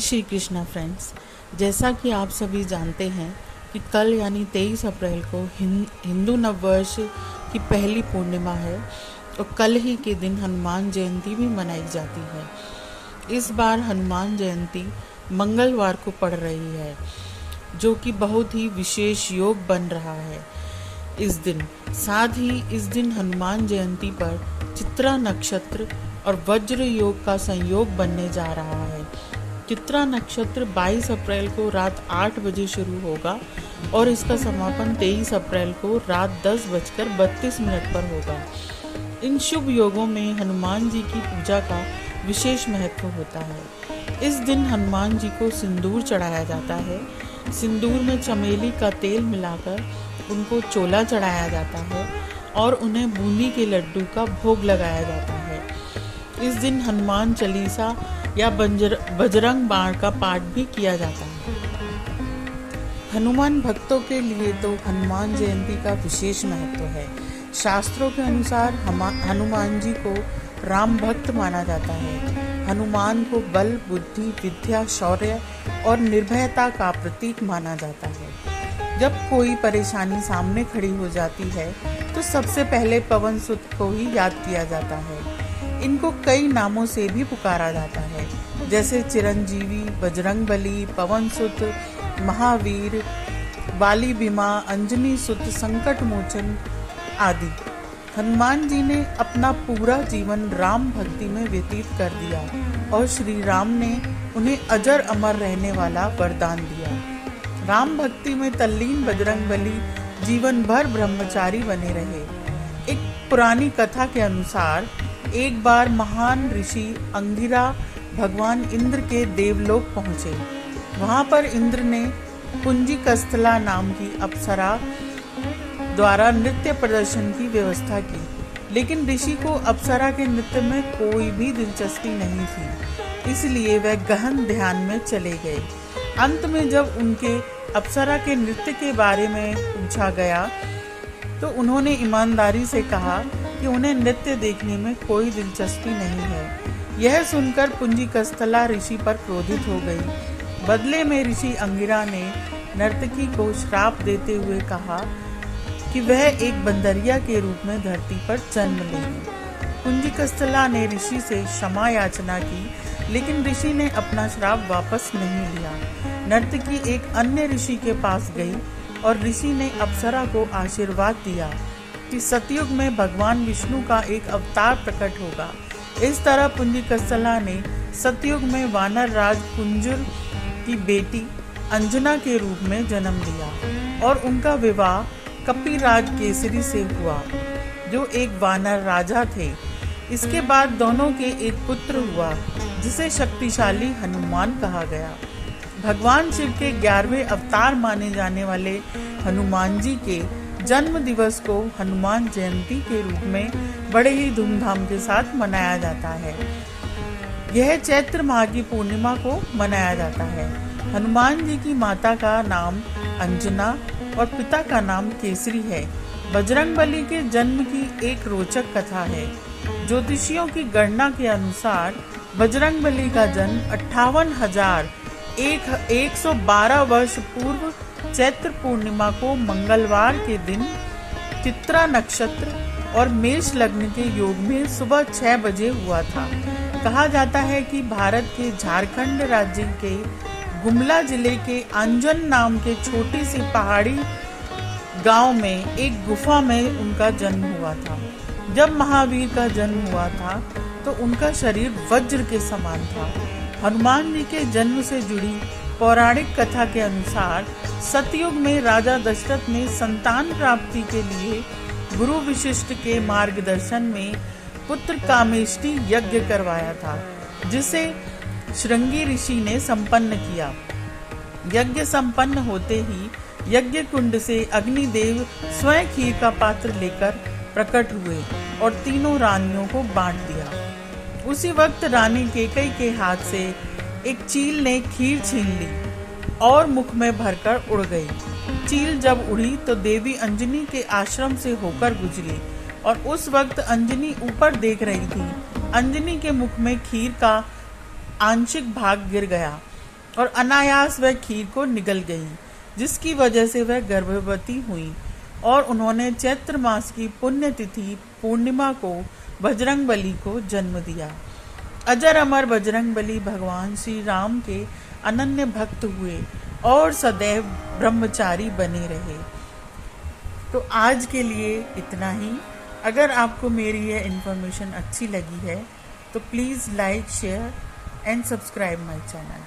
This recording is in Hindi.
श्री कृष्णा फ्रेंड्स। जैसा कि आप सभी जानते हैं कि कल यानी 23 अप्रैल को हिंदू नववर्ष की पहली पूर्णिमा है और कल ही के दिन हनुमान जयंती भी मनाई जाती है। इस बार हनुमान जयंती मंगलवार को पड़ रही है, जो कि बहुत ही विशेष योग बन रहा है इस दिन। साथ ही इस दिन हनुमान जयंती पर चित्रा नक्षत्र और वज्र योग का संयोग बनने जा रहा है। चित्रा नक्षत्र 22 अप्रैल को रात 8 बजे शुरू होगा और इसका समापन 23 अप्रैल को रात 10:32 पर होगा। इन शुभ योगों में हनुमान जी की पूजा का विशेष महत्व होता है। इस दिन हनुमान जी को सिंदूर चढ़ाया जाता है। सिंदूर में चमेली का तेल मिलाकर उनको चोला चढ़ाया जाता है और उन्हें बूंदी के लड्डू का भोग लगाया जाता है। इस दिन हनुमान चालीसा या बजरंग बाण का पाठ भी किया जाता है। हनुमान भक्तों के लिए तो हनुमान जयंती का विशेष महत्व है। शास्त्रों के अनुसार हनुमान जी को राम भक्त माना जाता है। हनुमान को बल, बुद्धि, विद्या, शौर्य और निर्भयता का प्रतीक माना जाता है। जब कोई परेशानी सामने खड़ी हो जाती है तो सबसे पहले पवन सुत को ही याद किया जाता है। इनको कई नामों से भी पुकारा जाता है, जैसे चिरंजीवी, बजरंगबली, पवन सुत, महावीर, बाली बीमा, अंजनी सुत, संकट मोचन आदि। हनुमान जी ने अपना पूरा जीवन राम भक्ति में व्यतीत कर दिया और श्री राम ने उन्हें अजर अमर रहने वाला वरदान दिया। राम भक्ति में तल्लीन बजरंगबली जीवन भर ब्रह्मचारी बने रहे। एक पुरानी कथा के अनुसार एक बार महान ऋषि अंगिरा भगवान इंद्र के देवलोक पहुंचे। वहां पर इंद्र ने कुंजी कस्थला नाम की अप्सरा द्वारा नृत्य प्रदर्शन की व्यवस्था की, लेकिन ऋषि को अप्सरा के नृत्य में कोई भी दिलचस्पी नहीं थी, इसलिए वह गहन ध्यान में चले गए। अंत में जब उनके अप्सरा के नृत्य के बारे में पूछा गया तो उन्होंने ईमानदारी से कहा कि उन्हें नृत्य देखने में कोई दिलचस्पी नहीं है। यह सुनकर पुंजी कस्थला ऋषि पर क्रोधित हो गई। बदले में ऋषि अंगिरा ने नर्तकी को श्राप देते हुए कहा कि वह एक बंदरिया के रूप में धरती पर जन्म लेगी। पुंजी कस्थला ने ऋषि से क्षमा याचना की, लेकिन ऋषि ने अपना श्राप वापस नहीं लिया। नर्तकी एक अन्य ऋषि के पास गई और ऋषि ने अप्सरा को आशीर्वाद दिया कि सतयुग में भगवान विष्णु का एक अवतार प्रकट होगा। इस तरह पुंजी कस्थला ने सतयुग में वानर राज कुंजुर की बेटी अंजना के रूप में जन्म लिया और उनका विवाह कपिराज केसरी से हुआ, जो एक वानर राजा थे। इसके बाद दोनों के एक पुत्र हुआ, जिसे शक्तिशाली हनुमान कहा गया। भगवान शिव के 11वें अवतार माने जाने वाले हनुमान जी के जन्म दिवस को हनुमान जयंती के रूप में बड़े ही धूमधाम के साथ मनाया जाता है। यह चैत्र माह की पूर्णिमा को मनाया जाता है। हनुमान जी की माता का नाम अंजना और पिता का नाम केसरी है। बजरंगबली के जन्म की एक रोचक कथा है। ज्योतिषियों की गणना के अनुसार बजरंगबली का जन्म 58,112 वर्ष पूर्व चैत्र पूर्णिमा को मंगलवार के दिन चित्रा नक्षत्र और मेष लग्न के योग में सुबह 6 बजे हुआ था। कहा जाता है कि भारत के झारखंड राज्य के गुमला जिले के अंजन नाम के छोटी सी पहाड़ी गांव में एक गुफा में उनका जन्म हुआ था। जब महावीर का जन्म हुआ था तो उनका शरीर वज्र के समान था। हनुमान जी के जन्म से जुड़ी पौराणिक कथा के अनुसार सतयुग में राजा दशरथ ने संतान प्राप्ति के लिए गुरु वशिष्ठ के मार्गदर्शन में पुत्र कामेष्टि यज्ञ करवाया था, जिसे श्रृंगी ऋषि ने संपन्न किया। यज्ञ संपन्न होते ही यज्ञ कुंड से अग्निदेव स्वयं खीर का पात्र लेकर प्रकट हुए और तीनों रानियों को बांट दिया। उसी वक्त रानी केकई के हाथ से एक चील ने खीर छीन ली और मुख में भरकर उड़ गई। चील जब उड़ी तो देवी अंजनी के आश्रम से होकर गुजरी और उस वक्त अंजनी ऊपर देख रही थी। अंजनी के मुख में खीर का आंशिक भाग गिर गया और अनायास वह खीर को निगल गई, जिसकी वजह से वह गर्भवती हुई और उन्होंने चैत्र मास की पुण्यतिथि पूर्णिमा को बजरंगबली को जन्म दिया। अजर अमर बजरंगबली भगवान श्री राम के अनन्य भक्त हुए और सदैव ब्रह्मचारी बने रहे। तो आज के लिए इतना ही। अगर आपको मेरी यह इन्फॉर्मेशन अच्छी लगी है तो please like, share and subscribe my channel.